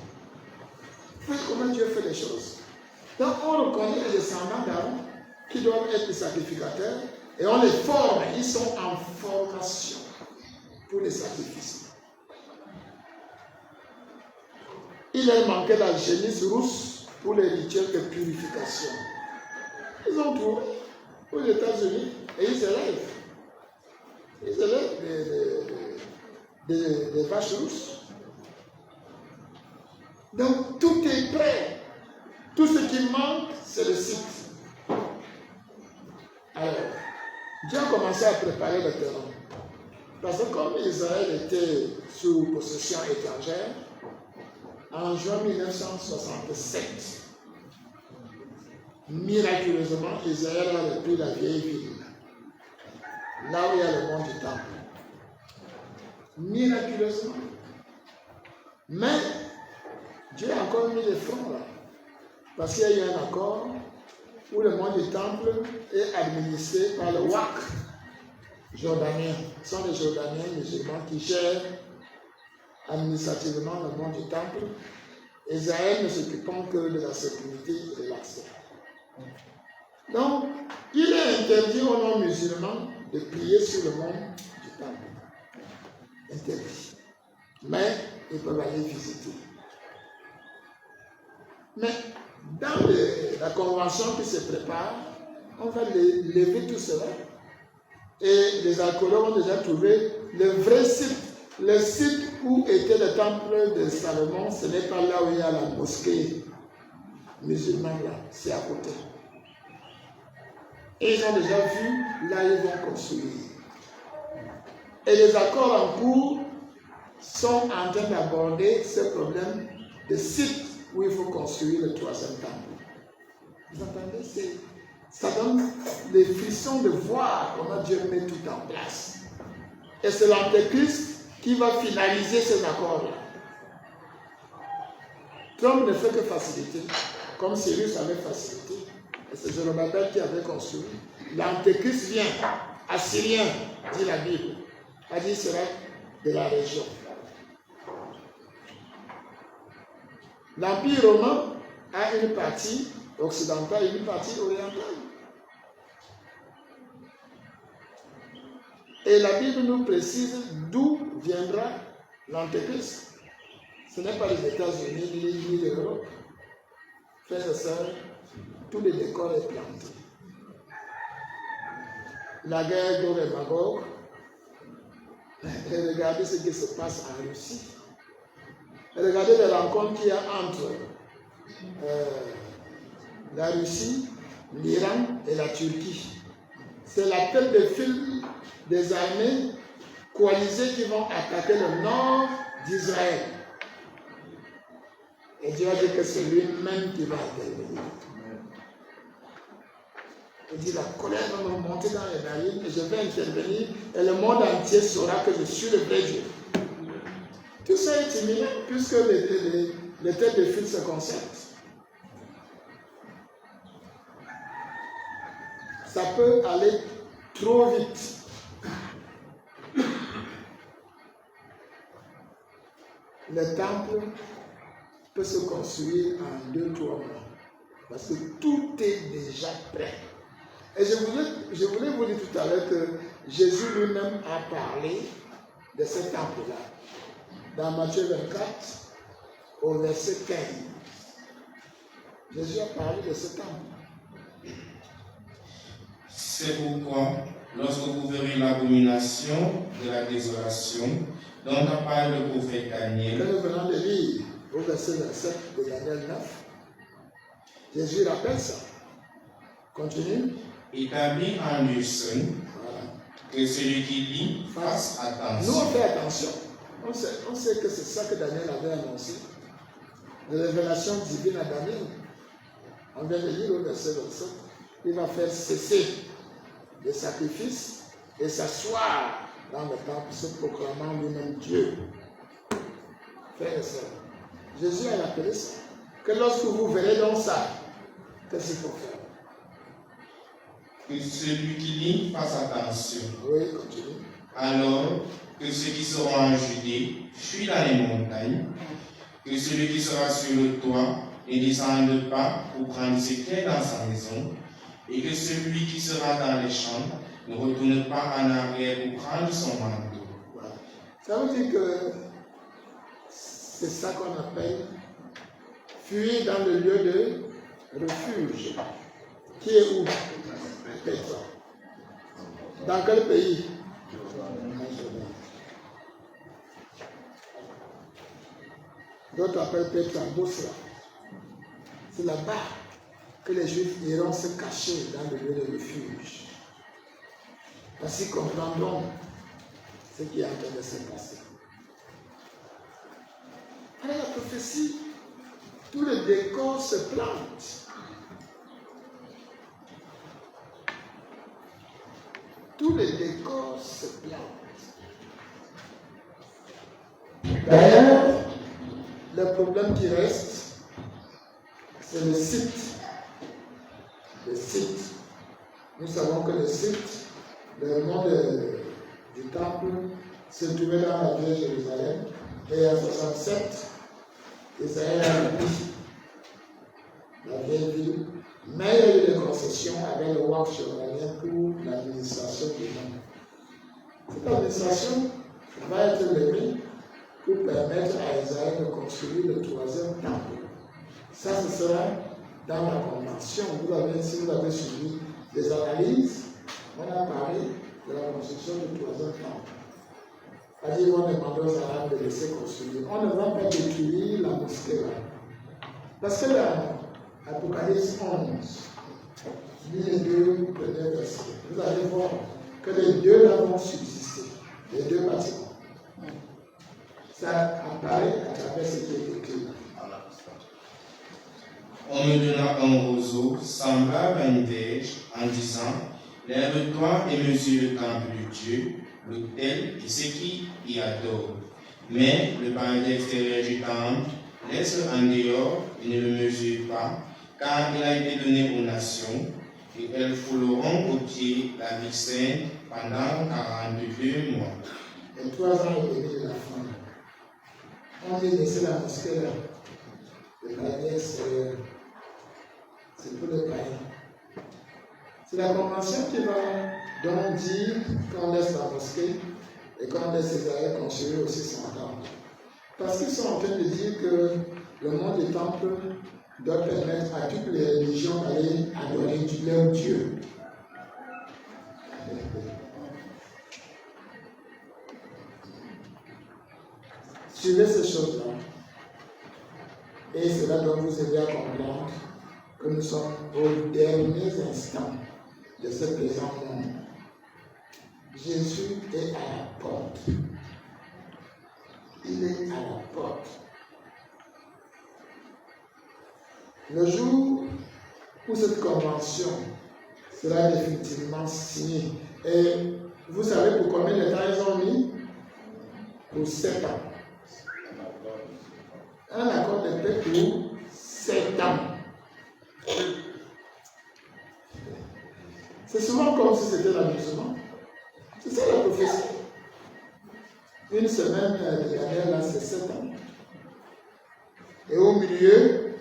Voyez comment Dieu fait les choses. Donc on reconnaît les descendants d'Aaron qui doivent être les sacrificateurs et on les forme. Ils sont en formation pour les sacrifices. Il a manqué la génisse rousse pour les rituels de purification. Ils ont trouvé aux États-Unis et ils élèvent. Ils élèvent des vaches rousses. Donc tout est prêt. Tout ce qui manque, c'est le site. Alors, Dieu a commencé à préparer le terrain. Parce que comme Israël était sous possession étrangère, en juin 1967, miraculeusement, Israël a repris la vieille ville, là où il y a le mont du Temple. Miraculeusement. Mais Dieu a encore mis les fronts là, parce qu'il y a eu un accord où le mont du Temple est administré par le WAC jordanien. Ce sont les Jordaniens musulmans qui gèrent administrativement le mont du Temple. Israël ne s'occupant que de la sécurité et de l'accès. Donc, il est interdit aux non-musulmans de prier sur le mont du Temple. Interdit. Mais ils peuvent aller visiter. Mais dans la convention qui se prépare, on va lever tout cela. Et les archéologues ont déjà trouvé le vrai site. Le site où était le temple de Salomon, ce n'est pas là où il y a la mosquée musulmane, là, c'est à côté. Et ils ont déjà vu là où ils vont construire. Et les accords en cours sont en train d'aborder ce problème de site où il faut construire le troisième temple. Vous entendez? Ça donne des frissons de voir comment Dieu met tout en place. Et c'est l'Antéchrist qui va finaliser ces accords-là. Trump ne fait que faciliter, comme Cyrus avait facilité. Et c'est Zorobabel qui avait construit. L'Antéchrist vient, assyrien, dit la Bible. A dit sera de la région. L'Empire romain a une partie occidentale et une partie orientale. Et la Bible nous précise d'où viendra l'Antéchrist. Ce n'est pas les États-Unis ni l'Europe. Frères et sœurs, tout le décor est planté. La guerre Gog et Magog. Et regardez ce qui se passe en Russie. Et regardez les rencontres qu'il y a entre la Russie, l'Iran et la Turquie. C'est la tête de file des armées coalisées qui vont attaquer le nord d'Israël. Et Dieu a dit que c'est lui-même qui va intervenir. Il dit, la colère va me monter dans les narines et je vais intervenir et le monde entier saura que je suis le vrai Dieu. Tout ça est imminent puisque les têtes de file se concertent. Ça peut aller trop vite. Le temple peut se construire en 2-3 mois. Parce que tout est déjà prêt. Et je voulais vous dire tout à l'heure que Jésus lui-même a parlé de ce temple-là. Dans Matthieu 24, au verset 15. Jésus a parlé de ce temple. C'est pourquoi, lorsque vous verrez l'abomination de la désolation, dont a parlé le prophète Daniel. Que nous venons de lire au verset 27 de Daniel 9, Jésus rappelle ça. Continue. Établi en lieu saint, que celui qui lit fasse attention. Nous, on fait attention. On sait que c'est ça que Daniel avait annoncé. La révélation divine à Daniel. On vient de lire au verset 27. Il va faire cesser les sacrifices et s'asseoir dans le temple, se proclamant lui-même Dieu. Frères et sœurs, Jésus a appelé ça. Que lorsque vous verrez dans ça, qu'est-ce qu'il faut faire? Que celui qui lit fasse attention. Oui, continue. Alors que ceux qui seront en Judée fuient dans les montagnes, que celui qui sera sur le toit ne descende pas pour prendre ses clés dans sa maison, et que celui qui sera dans les chambres ne retourne pas en arrière pour prendre son manteau. Voilà. Ça veut dire que c'est ça qu'on appelle fuir dans le lieu de refuge. Qui est où? Pétra. Dans quel pays? D'autres appellent Pétra, Bosra. C'est là-bas que les Juifs iront se cacher dans le lieu de refuge. Parce qu'ils comprendront ce qui est en train de se passer. Alors la prophétie, tout le décor se plante. Tout le décor se plante. D'ailleurs, le problème qui reste, c'est le site. Le site. Nous savons que le site, le nom du temple, se trouvait dans la vieille Jérusalem. Et en 67, Israël a pris la vieille ville. Mais il y a eu des concessions avec le roi chevalier pour l'administration du monde. Cette administration va être levée pour permettre à Israël de construire le troisième temple. Ça, ce sera dans la convention. Si vous avez suivi les analyses, on a parlé de la construction du troisième temple. C'est-à-dire qu'on demande aux Arabes de laisser construire. On ne va pas détruire la mosquée là. Parce que l'Apocalypse 11, lit les deux premiers versets, vous allez voir que les deux là vont subsister. les deux bâtiments. Ça apparaît à travers ce qui est écrit. On me donna un roseau semblable à une verge en disant, lève-toi et mesure le temple de Dieu, l'autel et ceux qui y adorent. Mais le paradis extérieur du temple, laisse-le en dehors et ne le mesure pas, car il a été donné aux nations, et elles fouleront au pied la ville sainte pendant 42 mois. Et 3 ans et demi de la fin. On dit laisser la mosquée là, le paradis extérieur. C'est pour les païens. C'est la convention qui va donc dire qu'on laisse la mosquée et qu'on laisse César construire aussi son temple. Parce qu'ils sont en train de dire que le monde des temples doit permettre à toutes les religions d'aller adorer leur Dieu. Suivez ces choses-là et cela doit vous aider à comprendre que nous sommes aux derniers instants de ce présent monde. Jésus est à la porte. Il est à la porte. Le jour où cette convention sera définitivement signée, et vous savez pour combien de temps ils ont mis? Pour 7 ans. Un accord de paix pour 7 ans. C'est souvent comme si c'était l'amusement. C'est ça la prophétie. Une semaine de guerre, là, c'est 7 ans. Et au milieu,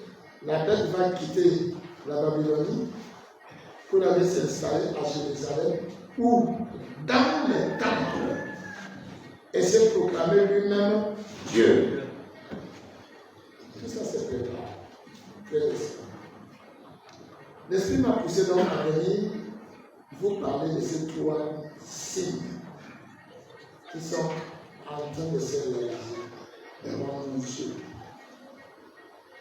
la bête va quitter la Babylonie pour aller s'installer à Jérusalem, ou dans le temple, et se proclamer lui-même Dieu. Tout ça, c'est préparé. L'Esprit m'a poussé donc à venir vous parler de ces 3 signes qui sont en train de se réaliser devant nos yeux.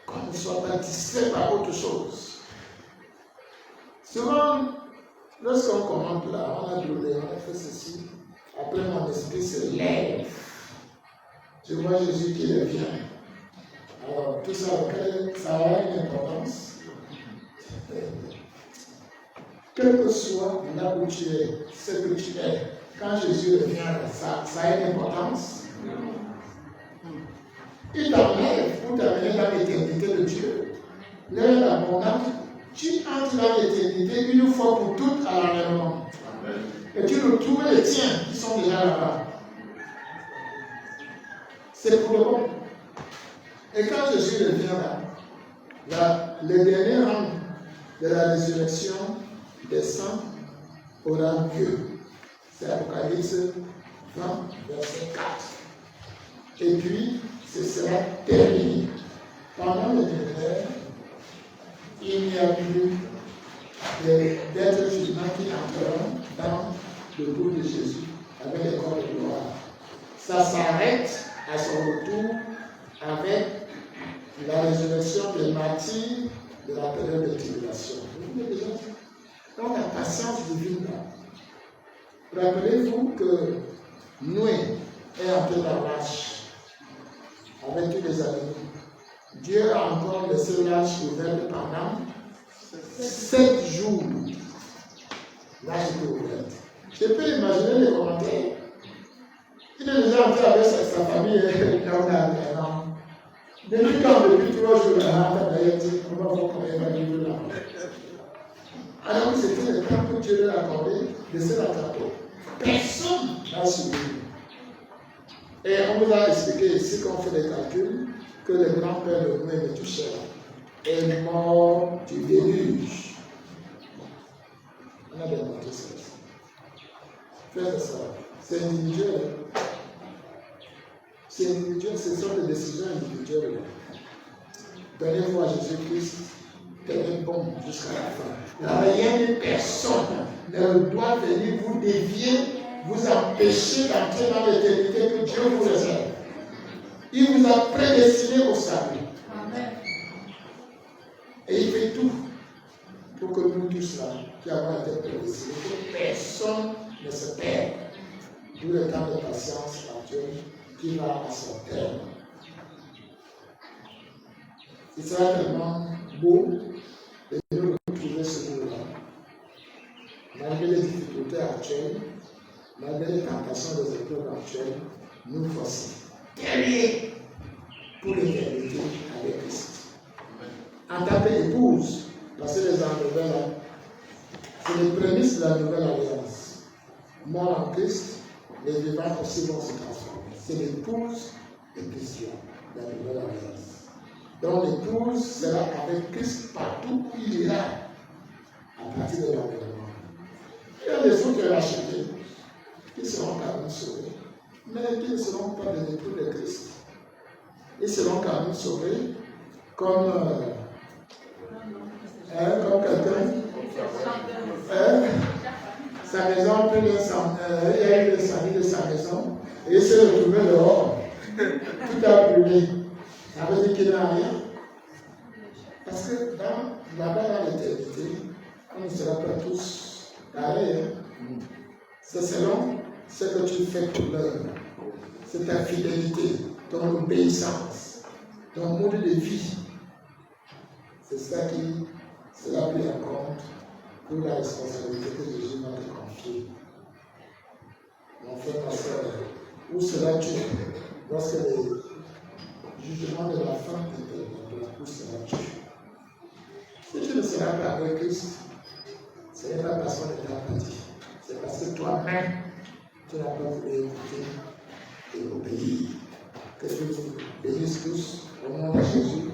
Qu'on ne soit pas distrait par autre chose. Souvent, lorsqu'on commente là, on a brûlé, on a fait ceci, après mon esprit se lève. Je vois Jésus qui revient. Alors, tout ça, ça a une importance. Quel que soit là où tu es, ce que tu es, quand Jésus revient, ça a une importance. Il t'enlève pour t'amener dans l'éternité de Dieu. L'heure d'abondance, tu entres dans l'éternité une fois pour toutes à l'enlèvement. Et tu retrouves les tiens qui sont déjà là-bas. C'est pour le bon. Et quand Jésus revient là, le dernier rang de la résurrection des saints aura lieu. C'est Apocalypse 20, verset 4. Et puis, ce sera terminé. Pendant le millénaire, il n'y a plus d'êtres humains qui entreront dans le groupe de Jésus avec les corps de gloire. Ça s'arrête à son retour avec la résurrection des martyrs de la période de tribulation. Vous voyez déjà ça? Donc la patience divine là. Rappelez-vous que Noé est entré dans l'arche avec tous les animaux. Dieu a encore laissé l'arche ouverte pendant 7 jours. L'arche était ouverte. Je peux imaginer les commentaires. Il est déjà entré avec sa famille et là on a un an. Depuis 3 jours, là, on va voir comment il va vivre là. Alors c'était le temps que Dieu lui a accordé de se rattraper. Personne n'a suivi. Et on vous a expliqué ici qu'on fait des calculs que le grand-père de Noé de Touchel est mort du déluge. On a démontré ça. Faites ça. C'est individuel. C'est individuel, ce sont des décisions individuelles. Donnez-vous à Jésus-Christ, tenez bon jusqu'à la fin. Rien ni personne ne doit venir vous dévier, vous empêcher d'entrer dans l'éternité que Dieu vous réserve. Il vous a prédestiné au salut. Amen. Et il fait tout pour que nous tous là, qui avons été prédestinés, que personne ne se perde. tout le temps de patience actuel qui va à son terme. Il sera tellement beau de nous retrouver ce jour-là. Malgré les difficultés actuelles, malgré les tentations des épreuves actuelles, nous voici derrière pour l'éternité avec Christ. En tant qu'épouse, parce que les nouvelles, c'est les prémices de la nouvelle alliance. Mort en Christ, les vivants aussi vont se transformer. C'est l'épouse de Christ, la nouvelle alliance. Donc l'épouse sera avec Christ partout où il ira, à partir de l'environnement. Il y a des autres rachetés qui seront quand même sauvés, mais qui ne seront pas des époux de Christ. Ils seront quand même sauvés comme quelqu'un. Sa maison, il y a eu l'incendie de sa maison, et il s'est retrouvé dehors. Tout a brûlé. Ça veut dire qu'il n'a rien. Parce que là-bas, dans l'éternité, on ne sera pas tous pareils. C'est selon ce que tu fais pour l'heure. C'est ta fidélité, ton obéissance, ton mode de vie. C'est ça qui sera pris en compte pour la responsabilité que Jésus va te confier. Mon frère, ma soeur, où seras-tu lorsque les jugements de la fin t'interviendront? Où seras-tu? Si tu ne seras pas avec Christ, ce n'est pas parce qu'on est parti. C'est parce que toi-même, tu n'as pas voulu écouter et obéir. Que Dieu vous bénisse tous au nom de Jésus.